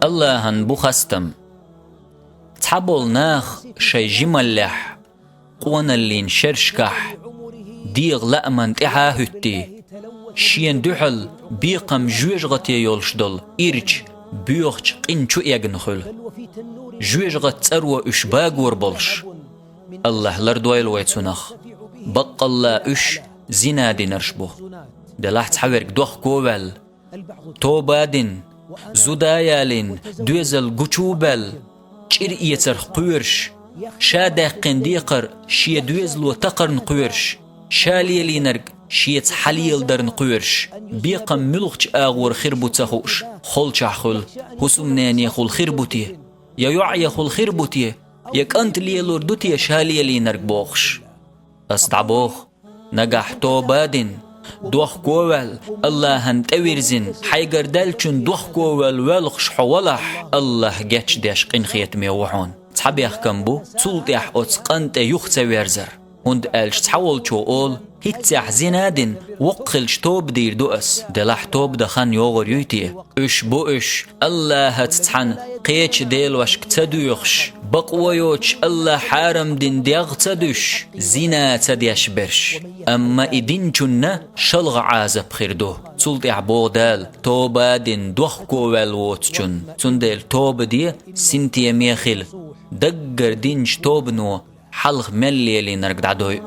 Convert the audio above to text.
الله هن بخستم تحبول ناخ شي جملح قوانا اللين شرشكح ديغ لأمن تعاهدتي شين دحل بيقم جوجغتي يولشدل إيرج بيوخش قنشو يغنخل جوجغت تروى اشباق وربلش الله لردويل ويتسونخ بق الله اش زنادي نرشبو دلاح تحورك دوخ كوبل توبادن زودايالين دوزل قچوبل چير ايتر قويرش شاده قنديقر شي دوزلو تقرن قويرش شاليلي نرق شيت حليل درن قويرش بيقم ملغش آغور خربو تخوش خل چحخل حسومنان يخل خربوتي يا يعي خل خربوتي يك انت ليلور دوتي شاليلي نرق بوخش استعبوخ نجح توبادن دوخ كوال الله هنتويرزن حيقر دالچن دوخ كوال والخش حولح الله جاتش داش قين خيت ميوحون تحب يحكم تولتيح اتسقنت يخت ويرزر هند قالش تحول شو قول هيتسح زنادن وقلش توب دير دوس دلح توب دخان يوغر يوتي اش بو اش الله هتتحن قيتش ديل وشك تدويخش بقويوش الله حارم دين ديغ تدوش زنا تديش برش اما ادين جنة شلغ عازب خيردو تولت اعبو دال توبا دين دوخكو والووت جن تندل توب دي سنتي ميخيل دقر دينش توب نو حلغ ملي اللي نرقد عدوي